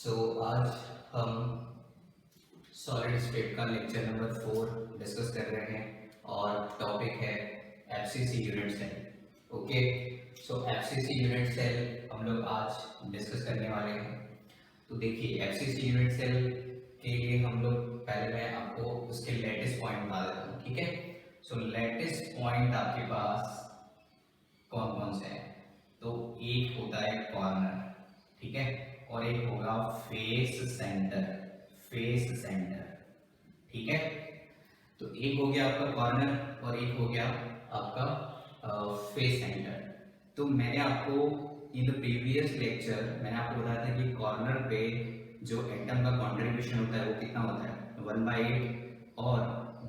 आज हम solid state का लेक्चर नंबर 4 डिस्कस कर रहे हैं और टॉपिक है FCC unit cell. Okay, FCC unit cell हम लोग आज डिस्कस करने वाले हैं। तो देखिए, एफसीसी यूनिट सेल के लिए हम लोग पहले मैं आपको उसके लेटेस्ट पॉइंट बता देता हूँ, ठीक है। लेटेस्ट पॉइंट आपके पास कौन कौन से हैं? तो एक होता है कॉर्नर, ठीक है, और एक होगा फेस सेंटर। फेस सेंटर, ठीक है। तो एक हो गया आपका कॉर्नर और एक हो गया आपका फेस सेंटर। तो मैंने आपको इन द प्रीवियस लेक्चर मैंने आपको बताया था कि कॉर्नर पे जो एटम का कंट्रीब्यूशन होता है वो कितना होता है, 1/8, और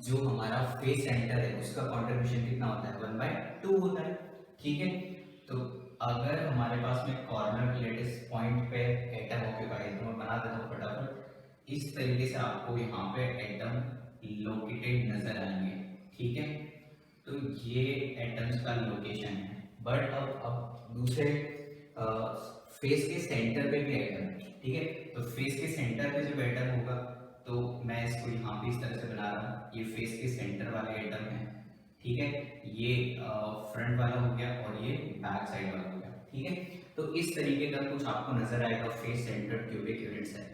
जो हमारा फेस सेंटर है उसका कंट्रीब्यूशन कितना होता है, 1/2 होता है, ठीक है। तो अगर हमारे पास में कॉर्नर लेटेस्ट पॉइंट पे एटम ऑक्यूपाई, तो मैं बना देता हूँ फटाफट। इस तरीके से आपको यहाँ पे एटम लोकेटेड नजर आएंगे, ठीक है। तो ये एटम्स का लोकेशन है। बट अब दूसरे फेस के सेंटर पे भी एटम है, ठीक है। तो फेस के सेंटर पे जब एटम होगा तो मैं इसको यहाँ पे इस तरह से बना रहा हूँ, ये फेस के सेंटर वाले एटम है, ठीक है। ये फ्रंट वाला हो गया और ये बैक साइड वाला हो गया, ठीक है। तो इस तरीके का कुछ आपको नजर आएगा face centre cubic unit cell,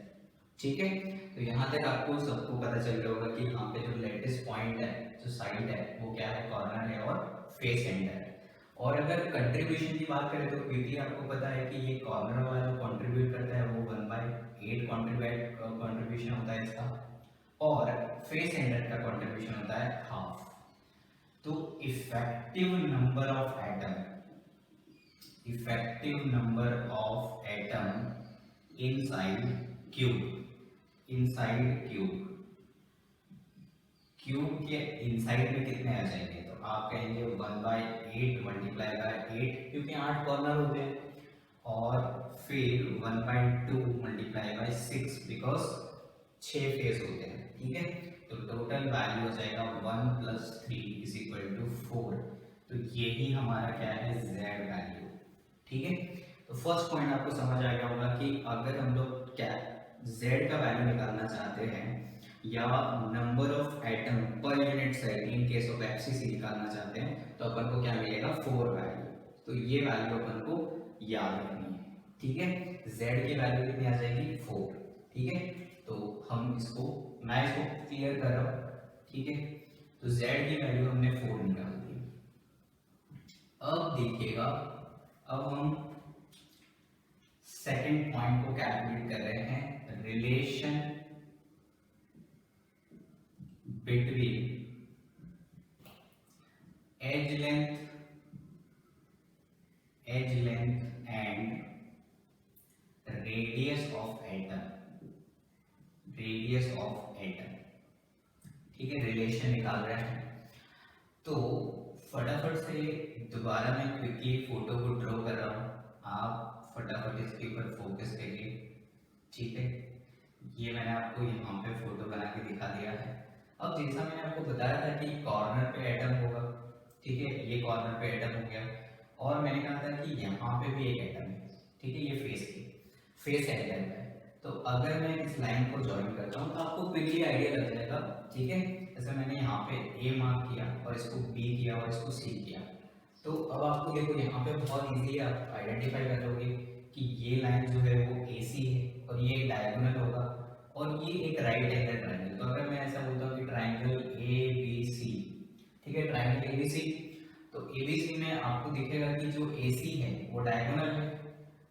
ठीक है। तो यहाँ तक आपको सबको पता चल गया होगा कि यहाँ पे जो लेटेस्ट पॉइंट है, जो साइड है, वो क्या है, कॉर्नर है और फेस सेंटर है। और अगर कंट्रीब्यूशन की बात करें तो क्विकली आपको पता है कि ये कॉर्नर वाला जो कंट्रीब्यूट करता है वो 1/8 कंट्रीब्यूशन होता है इसका, और फेस सेंटर का कंट्रीब्यूशन होता है हाफ। तो effective number of atom inside cube के इनसाइड में कितने आ जाएंगे, तो आप कहेंगे 1/8 मल्टीप्लाई बाय 8, क्योंकि 8 कॉर्नर होते हैं, और फिर 1/2 मल्टीप्लाई बाय 6, बिकॉज 6 फेस होते हैं, ठीक है। तो टोटल वैल्यू हो जाएगा 1 + 3 = 4। तो यही हमारा क्या है, जेड वैल्यू, ठीक है। तो फर्स्ट पॉइंट आपको समझ आ गया होगा कि अगर हम लोग क्या जेड का वैल्यू निकालना चाहते हैं या number of atom per unit cell in case of FCC निकालना चाहते हैं, तो अपन को क्या मिलेगा, 4 वैल्यू। तो ये वैल्यू अपन को याद रखनी है, ठीक है। z की वैल्यू कितनी आ जाएगी, 4, ठीक है। तो हम इसको, मैं इसको क्लियर कर रहा हूँ, ठीक है। तो z की वैल्यू हमने 4 निकाल दी। अब देखिएगा, अब हम सेकंड पॉइंट को कैलकुलेट कर रहे हैं, relation between edge length and radius of atom, ठीक है। रिलेशन निकाल रहे हैं। तो फटाफट से दोबारा मैं क्विकली फोटो को ड्रॉ कर रहा हूँ, आप फटाफट इसके ऊपर फोकस करिए, ठीक है। ये मैंने आपको यहाँ पे फोटो बना के दिखा दिया है। अब जैसा मैंने आपको बताया था कि कॉर्नर पे एटम होगा, ठीक है, ये कॉर्नर पे एटम हो गया, और मैंने कहा था कि यहाँ पे भी एक एटम है, ठीक है, ये फेस एटम है। तो अगर मैं इस लाइन को ज्वाइन करता हूँ तो आपको क्विकली आइडिया लग जाएगा, ठीक है। जैसे मैंने यहाँ पे ए मार्क किया और इसको बी किया और इसको सी किया, तो अब आपको देखो यहाँ पे बहुत इजीली आप आइडेंटिफाई कर लोगे कि ये लाइन जो है वो ए सी है और ये डायगोनल होगा और ये एक राइट एंगल ट्रायंगल। तो अगर मैं ऐसा बोलता हूँ कि ट्रायंगल ए बी सी, ठीक है, ट्रायंगल ए बी सी, तो ए बी सी में आपको दिखेगा कि जो ए सी है वो डायगोनल है,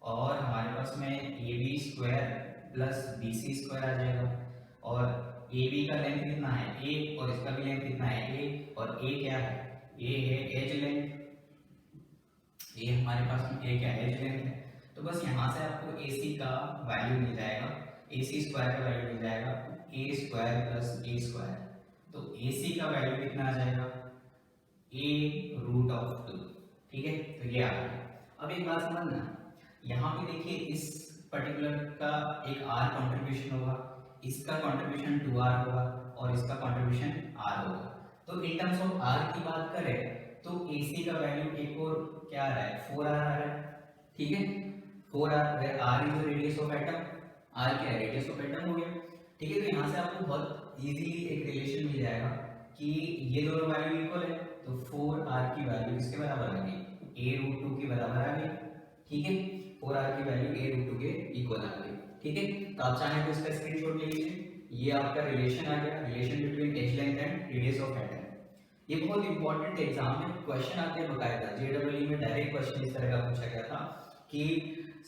और हमारे पास में A B square plus B C square आ जाएगा, और ए बी का लेंथ कितना है, ए, और इसका भी लेंथ कितना है, ए, और ए क्या है, ए है एज लेंथ, ये हमारे पास में ए क्या एज लेंथ है। तो बस यहाँ से आपको ए सी का वैल्यू मिल जाएगा, ए सी स्क्वायर का वैल्यू मिल जाएगा, ए स्क्वायर प्लस ए स्क्वायर। तो ए सी का वैल्यू कितना आ जाएगा, a√2, ठीक है। तो ये आ गया। अब एक बात समझना, यहाँ पे देखिए इस पर्टिकुलर का एक r कंट्रीब्यूशन होगा, इसका कंट्रीब्यूशन 2r होगा और इसका कंट्रीब्यूशन r होगा। तो इन टर्म्स ऑफ r की बात करें तो AC का वैल्यू एक और क्या आ रहा है, 4r आ रहा है, ठीक है। 4r, where r is the radius of atom, R क्या है, रेडियस ऑफ एटम हो गया। ठीक है, तो यहाँ से आपको बहुत इजीली एक रिलेशन मिल जाएगा कि ये दोनों वैल्यू इक्वल है, तो 4r की वैल्यू किसके बराबर आ गई, a√2 के बराबर आ गई। ठीक है, 4r की वैल्यू a√2 के इक्वल आ गई। ठीक है, तो आप चाहें तो इसका स्क्रीनशॉट ले लीजिए, ये आपका रिलेशन आ गया, relation between edge length and radius of atom. ये बहुत इंपॉर्टेंट एग्जाम में क्वेश्चन आते हैं बकायदा, जेडब्ल्यू में डायरेक्ट क्वेश्चन इस तरह का पूछा गया था कि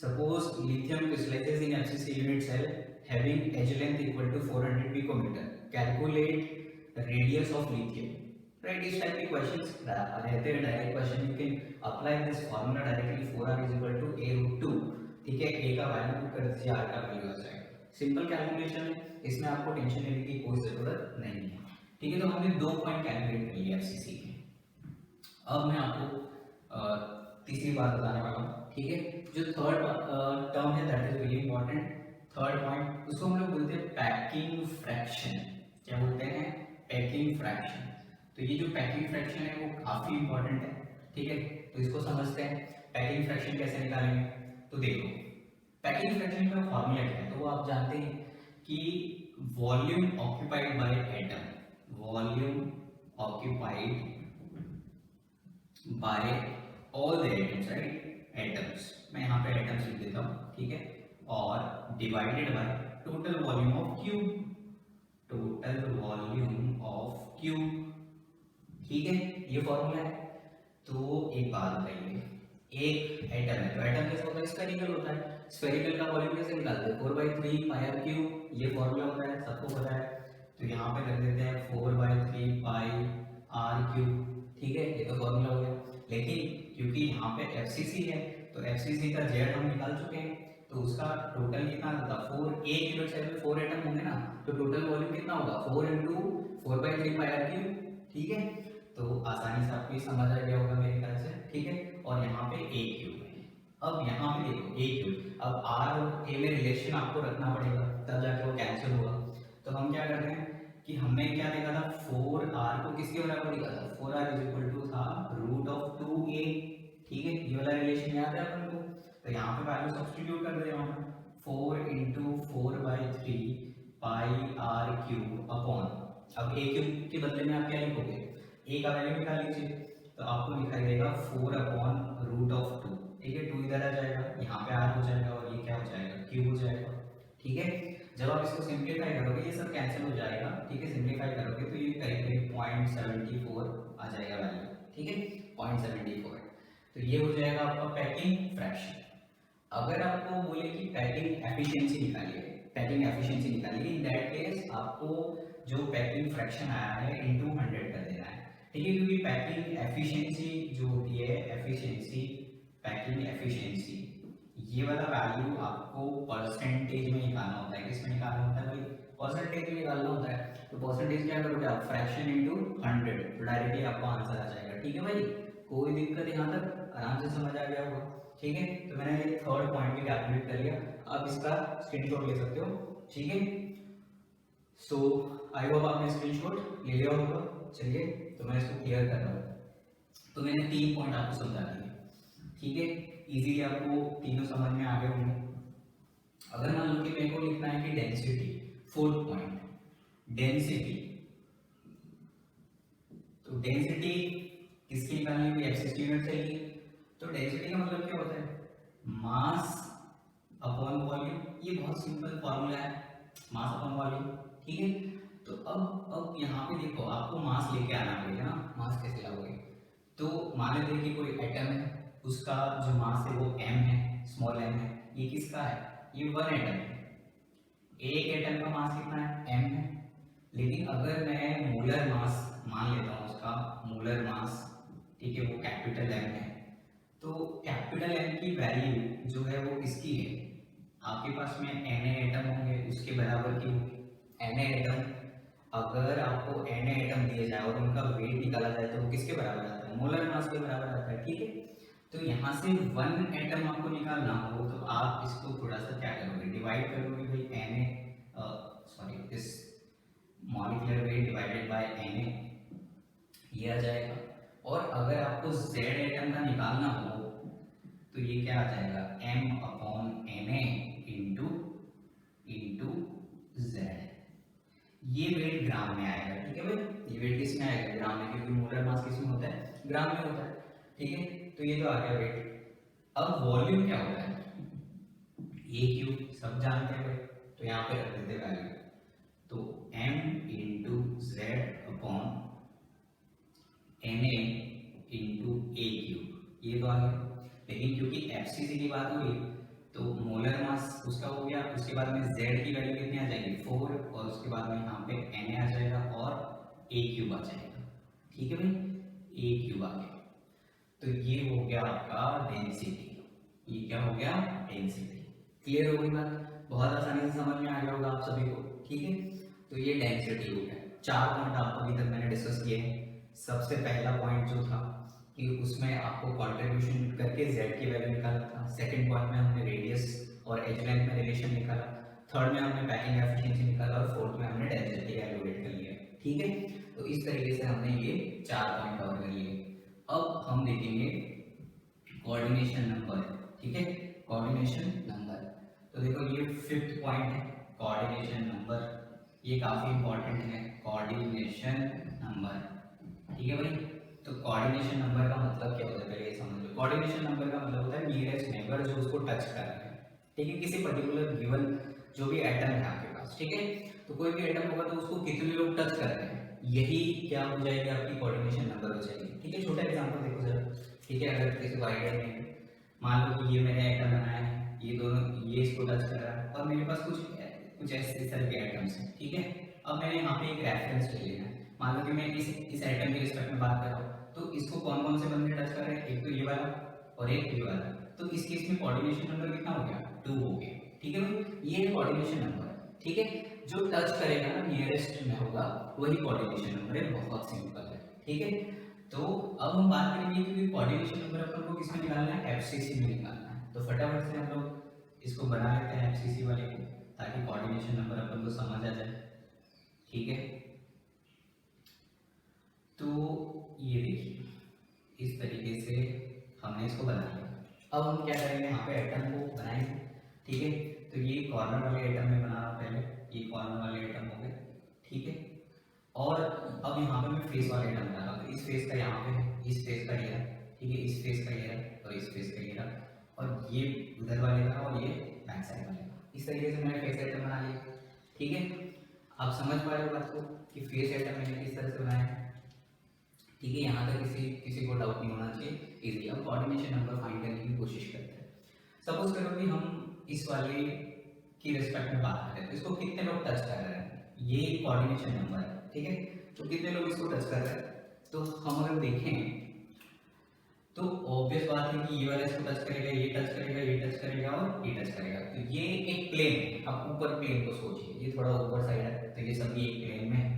suppose lithium crystallises in FCC unit cell having edge length equal to 400 picometre, calculate radius of lithium. Right, इस टाइप के क्वेश्चंस रहते हैं direct question, you can apply this formula directly, 4r is equal to a√2। ठीक है, a का value put कर दीजिए, r का वैल्यू आ जाएगा। सिंपल कैलकुलेशन है, इसमें आपको टेंशन लेने की कोई जरूरत नहीं है। ठीक है, तो हमने 2 पॉइंट कैलकुलेट कर लिए एफसीसी के। अब मैं आपको तीसरी बात बताने वाला हूँ। ठीक है, जो थर्ड टर्म है that is very important. Third point, उसको हम लोग बोलते हैं पैकिंग फ्रैक्शन। क्या बोलते हैं, पैकिंग फ्रैक्शन। तो ये जो पैकिंग फ्रैक्शन है वो काफी इंपॉर्टेंट है। ठीक है, तो इसको समझते हैं, पैकिंग फ्रैक्शन कैसे निकालेंगे। तो देखो, पैकिंग फ्रैक्शन का फॉर्मूला क्या है, तो वो आप जानते हैं कि volume occupied by atom, volume occupied by all the atoms, right, atoms, मैं यहाँ पे एटम्स लिख देता हूँ। ठीक है, और divided by total volume of cube, total volume of cube. ठीक है, ये फॉर्मूला है। तो एक बात बताइए, एक एटम है, तो एटम कैसा होता है, स्फेरिकल होता है। स्फेरिकल का वॉल्यूम कैसे निकालते हैं, 4/3 पाई आर क्यूब, ये फॉर्मूला होता है, सबको पता है। तो यहाँ पे रख देते हैं 4/3 पाई आर क्यूब। ठीक है, ये तो फॉर्मूला हो गया। लेकिन क्योंकि यहाँ पे एफसीसी है, तो एफसीसी का जेड हम निकाल चुके हैं, तो उसका टोटल कितना होगा, 4, एक यूनिट सेल में 4 एटम होंगे ना, तो टोटल वॉल्यूम कितना होगा, 4 × 4/3 पाई आर क्यूब। ठीक है, तो आसानी से आपको समझ आ गया होगा मेरे ख्याल से। ठीक है, और यहाँ पे ए क्यूब है। अब यहाँ पे देखो ए क्यूब, अब आर और ए में रिलेशन आपको रखना पड़ेगा, तब जाके वो कैंसिल होगा। तो हम क्या करते हैं कि हमने क्या देखा था, 4r को किसके बराबर लिखा था, 4r इज इक्वल टू था √2a। ठीक है, ये वाला रिलेशन याद है अपन को, तो यहाँ पे वैल्यू सब्स्टिट्यूट कर दे रहा हूँ, 4 × 4/3 पाई आर क्यूब अपॉन, अब ए क्यूब के बदले में आप क्या लिखोगे, ए का वैल्यू निकाल लीजिए, तो आपको दिखाई देगा 4/√2। ठीक है, 2 इधर आ जाएगा, यहाँ पे आर हो जाएगा, और ये क्या हो जाएगा, क्यूब हो जाएगा। ठीक है, जब आप इसको सिंप्लीफाई करोगे ये सब कैंसिल हो जाएगा। ठीक है, सिंप्लीफाई करोगे तो ये करीब 0.74 आ जाएगा वैल्यू। ठीक है, 0.74, तो ये हो जाएगा आपका पैकिंग फ्रैक्शन। अगर आपको बोले कि पैकिंग एफिशिएंसी निकालिए, पैकिंग एफिशिएंसी निकालिए, इन दैट केस आपको जो पैकिंग फ्रैक्शन आया है इनटू 100 कर देना है। ठीक है, क्योंकि पैकिंग एफिशिएंसी जो होती है, एफिशिएंसी, पैकिंग एफिशिएंसी, ये वाला वैल्यू आपको परसेंटेज में निकालना होता है। किसमें निकालना होता है भाई, परसेंटेज में निकालना होता है। तो परसेंटेज क्या करोगे आप, फ्रैक्शन इनटू 100, तो डायरेक्टली आपको आंसर आ जाएगा। ठीक है भाई, कोई दिक्कत यहाँ तक आराम से समझ आ गया होगा। ठीक है, तो मैंने ये थर्ड पॉइंट भी कैलकुलेट कर लिया, अब इसका स्क्रीनशॉट ले सकते हो। ठीक है, सो आई होप आपने स्क्रीनशॉट ले लिया होगा। चलिए, तो मैं इसको क्लियर कर रहा हूँ। तो मैंने 3 पॉइंट आपको समझा दिए। ठीक है, इजीली आपको तीनों समझ में आ गए होंगे। अगर मान लो कि मेरे को लिखना है कि डेंसिटी, फोर्थ पॉइंट, डेंसिटी, तो डेंसिटी किसकी निकालनी है, एफसीसी यूनिट चाहिए। तो डेंसिटी का मतलब क्या होता है, मास अपॉन वॉल्यूम। ये बहुत सिंपल फॉर्मूला है, मास अपॉन वॉल्यूम। ठीक है, तो अब यहाँ पे देखो, आपको मास लेके आना पड़ेगा ना, मास कैसे लाओगे, तो मान लेते हैं कि कोई एटम है, उसका जो मास है वो m है, स्मॉल m है। ये किसका है, ये 1 एटम है। एक एटम का मास कितना है, m है। लेकिन अगर मैं मोलर मास मान लेता हूँ, उसका मोलर मास, ठीक है, वो कैपिटल M है, तो कैपिटल M की वैल्यू जो है वो किसकी है, आपके पास में Na एटम होंगे उसके बराबर की होगी। Na एटम, अगर आपको Na एटम दिए जाए और उनका वेट निकाला जाए तो वो किसके बराबर आता है, मोलर मास के बराबर आता है। ठीक है, तो यहाँ से 1 एटम आपको निकालना हो तो आप इसको थोड़ा सा क्या करोगे, डिवाइड करोगे भाई, Na sorry this molecular weight divided by Na, ये आ जाएगा। और अगर आपको Z एटम का निकालना हो तो ये क्या आ जाएगा, M/Na इंटू ग्राम में आएगा, ठीक है भाई, ये वेट किस में आएगा, ग्राम में, क्योंकि मोलर मास किस में होता है, ग्राम में होता है, ठीक है। तो ये तो आ गया वेट। अब वॉल्यूम क्या होता है, ए क्यू सब जानते हैं भाई, तो यहाँ पे रख देते वैल्यू, तो m into Z upon N A into A cube, ये तो आ गया। लेकिन क्योंकि एफसीसी की बात हो रही तो मोलर मास उसका हो गया, उसके बाद में z की वैल्यू कितनी आ जाएगी 4, और उसके बाद में यहाँ पे na आ जाएगा और a क्यूब आ जाएगा, ठीक है भाई, a क्यूब आ गया। तो ये हो गया आपका डेंसिटी, ये क्या हो गया, डेंसिटी। क्लियर हो गई बात, बहुत आसानी से समझ में आ गया होगा आप सभी को, ठीक है। तो ये डेंसिटी हो गया। 4 पॉइंट आपको अभी तक मैंने डिस्कस किए हैं। सबसे पहला पॉइंट जो था कि उसमें आपको कंट्रीब्यूशन करके z की वैल्यू निकालना था। सेकंड पॉइंट में हमने रेडियस और एज लेंथ में रिलेशन निकाला। थर्ड में हमने पैकिंग एफिशिएंसी निकाला और फोर्थ में हमने डेंसिटी कैलकुलेट कर लिया, ठीक है। तो इस तरीके से हमने ये 4 पॉइंट कवर कर लिए। अब हम देखेंगे कोऑर्डिनेशन नंबर, ठीक है, कोऑर्डिनेशन नंबर। तो देखो ये 5th पॉइंट है, कोऑर्डिनेशन नंबर, ये काफी इंपॉर्टेंट है, कोऑर्डिनेशन नंबर, ठीक है भाई। तो कोऑर्डिनेशन नंबर का मतलब क्या होता है, पहले ये समझ लो। कोऑर्डिनेशन नंबर का मतलब होता है नियरेस्ट नेबर जो उसको टच कर रहा है, ठीक है, किसी पर्टिकुलर गिवन जो भी एटम है आपके पास, ठीक है। तो कोई भी एटम होगा तो उसको कितने लोग टच कर रहे हैं, यही क्या हो जाएगी, आपकी कोऑर्डिनेशन नंबर हो जाएगी, ठीक है। छोटा एग्जांपल देखो जरा, ठीक है। अगर किसी को आइडिया नहीं है, मान लो कि ये मैंने एटम बनाया है, ये दोनों, ये इसको टच कर रहा है और मेरे पास कुछ ऐसे तरह के एटम्स हैं, ठीक है। अब मैंने यहाँ पे एक रेफरेंस ले लिया है, मान लो कि मैं इस एटम के रिस्पेक्ट में बात कर रहा हूँ, तो इसको कौन कौन से बंदे टच कर रहे हैं, एक तो ये वाला और एक ये वाला। तो इस केस में कोऑर्डिनेशन नंबर कितना हो गया, 2 हो गया, ठीक है भाई। ये कोऑर्डिनेशन नंबर, ठीक है। जो टच करेगा ना नियरेस्ट में होगा वही कोऑर्डिनेशन नंबर है, बहुत सिंपल है, ठीक है। तो अब हम बात करेंगे कि कोऑर्डिनेशन नंबर अपन को किसमें निकालना है, एफसीसी में निकालना है। तो फटाफट से हम लोग इसको बना लेते हैं एफसीसी वाले को, ताकि कोऑर्डिनेशन नंबर अपन को समझ आ जाए, ठीक है। तो ये देखिए इस तरीके से हमने इसको बना लिया। अब हम क्या करेंगे, यहाँ पे एटम को बनाएंगे, ठीक है। तो ये कॉर्नर वाले एटम में बना रहा हूँ पहले, ये कॉर्नर वाले एटम हो गए, ठीक है। और अब यहाँ पे मैं फेस वाले एटम बना रहा हूँ, तो इस फेस का यहाँ पे है, इस फेस का ये है, ठीक है, इस फेस का ये है और इस फेस का ये है, और ये उधर वाले का और ये बैक साइड वाले का। इस तरीके से मैंने फेस एटम बना लिया, ठीक है। आप समझ पा रहे हो बात को कि फेस एटम मैंने किस तरह से बनाया है, ठीक है। यहाँ तक किसी को डाउट नहीं होना चाहिए, इजी। अब कोऑर्डिनेशन नंबर फाइंड करने की कोशिश करते हैं। सपोज करो कि हम इस वाले की रिस्पेक्ट में बात करें, तो इसको कितने लोग टच कर रहे हैं, ये कोऑर्डिनेशन नंबर है, ठीक है। तो कितने लोग इसको टच कर रहे हैं, तो हम अगर देखें तो ऑब्वियस बात है कि ये वाला इसको टच करेगा, ये टच करेगा, ये टच करेगा और ये टच करेगा। तो ये एक प्लेन है, आप ऊपर प्लेन को सोचिए, ये थोड़ा ऊपर साइड है, तो ये सभी एक प्लेन में है।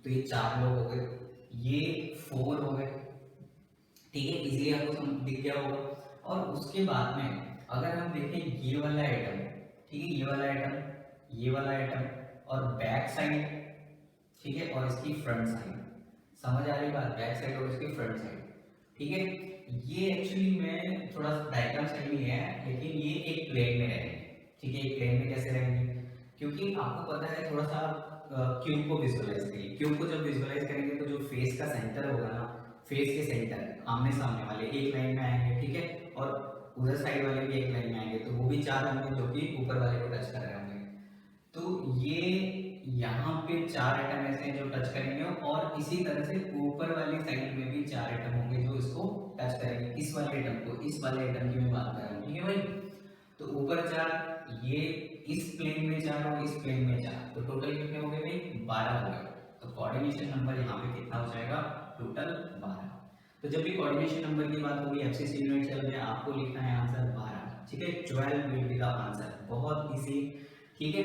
तो ये 4 लोग हो गए, ये 4 हो गए, ठीक है, इजीली आपको दिख गया होगा। और उसके बाद में अगर हम देखें ये वाला एटम, ठीक है, ये वाला एटम, ये वाला एटम और बैक साइड, ठीक है, और इसकी फ्रंट साइड, समझ आ रही बात, बैक साइड और इसकी फ्रंट साइड, ठीक है। ये एक्चुअली में थोड़ा डायग्राम सही नहीं है, लेकिन ये एक प्लेन में रहेंगे, ठीक है। एक प्लेन में कैसे रहेंगे, क्योंकि आपको पता है थोड़ा सा क्यूब को विजुअलाइज करिए। क्यूब को जब विजुअलाइज करेंगे तो जो फेस का सेंटर होगा ना, फेस के सेंटर आमने सामने वाले एक लाइन में आएंगे, ठीक है, और उधर साइड वाले भी एक लाइन में आएंगे, तो वो भी 4 होंगे जो कि ऊपर वाले को टच कर रहे होंगे। तो ये यहाँ पे 4 एटम ऐसे हैं जो टच करेंगे, और इसी तरह से ऊपर वाली साइड में भी 4 एटम होंगे जो इसको टच करेंगे, इस वाले एटम को, इस वाले एटम की मैं बात कर रहा हूँ, ठीक है भाई। तो ऊपर 4, ये इस प्लेन में 4 और इस प्लेन में 4, तो टोटल कितने हो गए भाई, 12 हो गए। तो कोऑर्डिनेशन नंबर यहाँ पे कितना हो जाएगा, टोटल 12। तो जब भी कोऑर्डिनेशन नंबर की बात होगी एफसीसी यूनिट सेल में, आपको लिखना है आंसर 12, ठीक है। 12 विल बी द आंसर, बहुत इजी, ठीक है।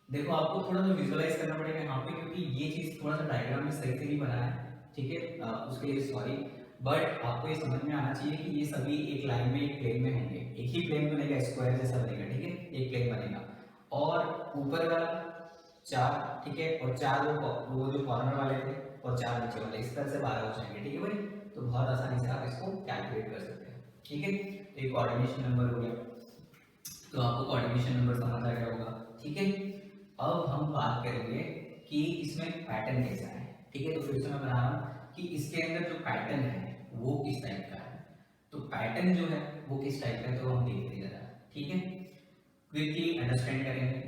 देखो आपको थोड़ा सा विजुअलाइज करना पड़ेगा यहाँ पे, क्योंकि ये चीज थोड़ा सा डायग्राम में सही से नहीं बनाया है, ठीक है, उसके लिए सॉरी। बट आपको ये समझ में आना चाहिए कि ये सभी एक लाइन में एक प्लेन में होंगे, एक ही प्लेन बनेगा, स्क्वायर जैसा बनेगा, ठीक है, एक प्लेन बनेगा। और ऊपर वाला 4, ठीक है, और 4 वो जो कॉर्नर वाले थे, और 4 नीचे वाले, इस तरह से 12 हो जाएंगे, ठीक है भाई। तो बहुत आसानी से आप इसको कैलकुलेट कर सकते हैं, ठीक है। तो ये कोऑर्डिनेशन नंबर हो गया, तो आपको कोऑर्डिनेशन नंबर समझ आ गया होगा, ठीक है। अब हम बात करेंगे कि इसमें पैटर्न कैसा है। ठीक है, तो फिर से मैं बता रहा हूँ कि इसके अंदर जो पैटर्न है वो किस टाइप का है। तो पैटर्न जो है वो किस टाइप का है, तो हम देखते हैं जरा। ठीक है, क्विकली अंडरस्टैंड करेंगे।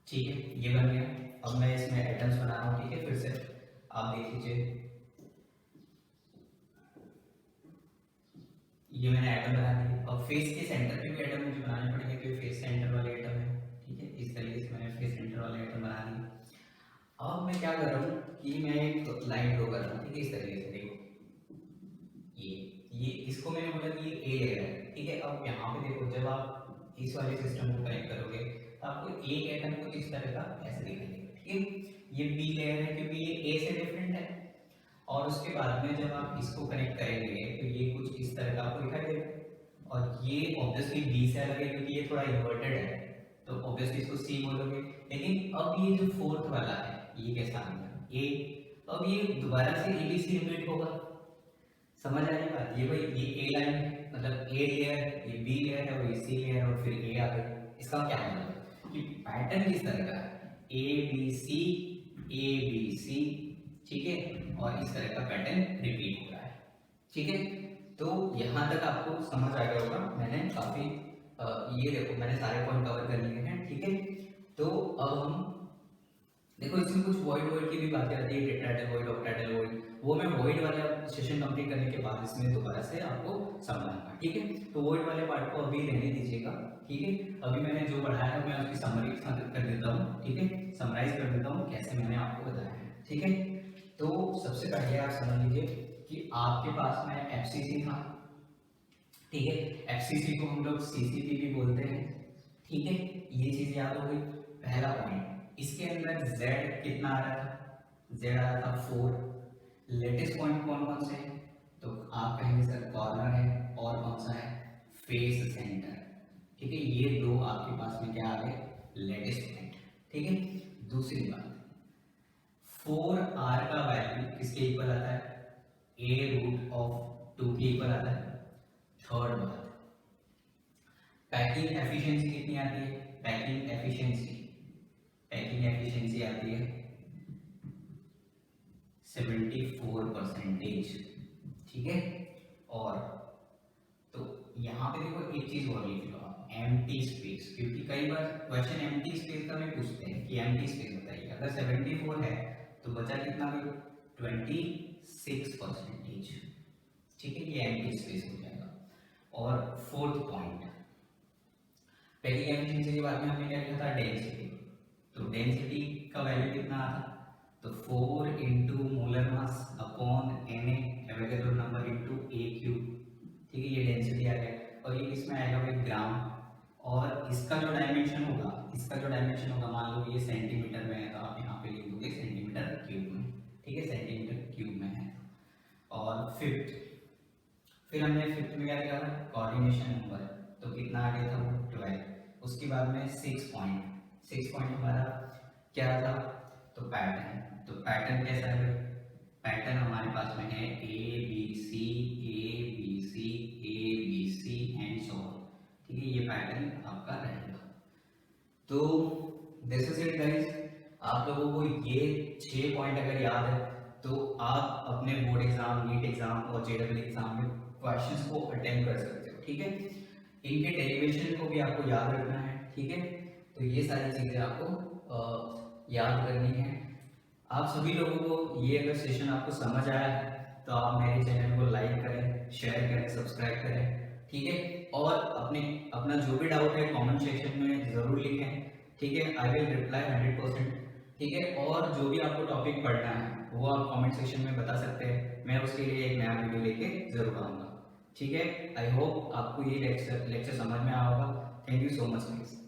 ठीक है, ये बन गया। अब मैं इसमें एटम्स बना रहा हूँ। ठीक है, फिर से आप देख लीजिए, ये मैंने एटम बना दिए। अब फेस के सेंटर पे भी एटम मुझे बनाने पड़ेंगे, क्योंकि फेस सेंटर वाले एटम है। ठीक है, इस तरीके से मैंने फेस सेंटर वाले एटम बना दिए। अब मैं क्या कर रहा हूँ कि मैं एक लाइन ड्रॉ कर रहा हूँ। ठीक है, इस तरीके से देखो, ये इसको मैंने बोला कि ये ए लेयर है। ठीक है, अब यहाँ पे देखो, जब आप इस वाले सिस्टम को कनेक्ट करोगे तो आपको एक एटम कुछ इस तरह का ऐसे दिखाई देगा। ठीक है, ये बी लेयर है क्योंकि ये ए से डिफरेंट है। और उसके बाद में जब आप इसको कनेक्ट करेंगे तो ये कुछ इस तरह का आपको दिखाई देगा। और ये ऑब्वियसली बी से अलग है क्योंकि ये थोड़ा इन्वर्टेड है, तो ऑब्वियसली इसको सी बोलोगे। लेकिन अब ये जो फोर्थ वाला है ये कैसा आ गया, ए। अब ये दोबारा से ए बी सी रिपीट होगा। समझ आ रही बात, ये भाई ये ए लाइन है, मतलब ए लेयर, ये बी लेयर है और ये सी लेयर और फिर ए आ गई। इसका क्या मतलब है कि पैटर्न किस तरह का है, A B C, A B सी। ठीक है, और इस तरह का पैटर्न रिपीट हो रहा है। ठीक है, तो यहाँ तक आपको समझ आ गया होगा। मैंने काफी ये देखो, मैंने सारे पॉइंट कवर कर लिए हैं। ठीक है, तो अब हम देखो, इसमें कुछ वॉइड वॉइड की भी बातें आती है, टेट्राहेड्रल वॉइड, ऑक्टाहेड्रल वॉइड। वो मैं वॉइड वाला सेशन कंप्लीट करने के बाद इसमें दोबारा से आपको समझाऊंगा। ठीक है, तो वॉइड वाले पार्ट को अभी रहने दीजिएगा। ठीक है, अभी मैंने जो पढ़ाया है मैं उसकी समरी कर देता हूँ। ठीक है, समराइज कर देता हूँ कैसे मैंने आपको बताया है। ठीक है, तो सबसे पहले आप समझ लीजिए कि आपके पास में एफसीसी था। ठीक है, एफसीसी को हम लोग सीसीपी भी बोलते हैं। ठीक है, ये चीज याद हो गई। पहला पॉइंट, इसके अंदर z कितना आ रहा था, z आ रहा था 4। लेटेस्ट पॉइंट कौन कौन से हैं, तो आप कहेंगे सर कॉर्नर है और कौन सा है, फेस सेंटर। ठीक है, ये दो आपके पास में क्या आ गए, लेटेस्ट पॉइंट। ठीक है, दूसरी बात, 4r का वैल्यू किसके इक्वल आता है, a√2 के इक्वल आता है। थर्ड बात, पैकिंग एफिशिएंसी कितनी आती है, पैकिंग एफिशिएंसी आती है 74%। ठीक है, और तो यहाँ पे देखो एक चीज और लिख लो आप, एम्प्टी स्पेस, क्योंकि कई बार क्वेश्चन एम्प्टी स्पेस का भी पूछते हैं कि एम्प्टी स्पेस बताइए। अगर 74 है तो बचा कितना भाई, 26%। ठीक है, ये एम्प्टी स्पेस हो जाएगा। और फोर्थ पॉइंट, पैकिंग एफिशिएंसी के बाद में हमने क्या लिखा था, डेंसिटी। तो डेंसिटी का वैल्यू कितना आता, तो 4 into molar mass upon Na Avogadro number into ए क्यूब। ठीक है, ये डेंसिटी आ गया। और ये किसमें आएगा भाई, ग्राम। और इसका जो डायमेंशन होगा, मान लो ये सेंटीमीटर में है तो आप यहाँ पे लिख दोगे सेंटीमीटर क्यूब में। ठीक है, सेंटीमीटर क्यूब में है। और फिर हमने फिफ्थ में क्या लिखा था, कोऑर्डिनेशन नंबर, तो कितना आ गया था वो 12। उसके बाद में 6 पॉइंट हमारा क्या था, तो पैटर्न। तो पैटर्न कैसा है, पैटर्न हमारे पास में है A B C and so on. ठीक है, ये पैटर्न आपका रहेगा। तो दिस इज इट गाइस। आप लोगों को ये 6 पॉइंट अगर याद है तो आप अपने बोर्ड एग्जाम, नीट एग्जाम और जेडबल एग्जाम में क्वेश्चंस को अटेम्प्ट कर सकते हो। ठीक है, इनके डेरिवेशन को भी आपको याद रखना है। ठीक है, तो ये सारी चीजें आपको याद करनी है। आप सभी लोगों को ये अगर सेशन आपको समझ आया है तो आप मेरे चैनल को लाइक करें, शेयर करें, सब्सक्राइब करें। ठीक है, और अपना जो भी डाउट है कमेंट सेक्शन में जरूर लिखें। ठीक है, आई विल रिप्लाई 100%। ठीक है, और जो भी आपको टॉपिक पढ़ना है वो आप कमेंट सेक्शन में बता सकते हैं, मैं उसके लिए एक नया वीडियो लेके जरूर आऊँगा। ठीक है, आई होप आपको ये लेक्चर समझ में आया होगा। Thank you so much guys.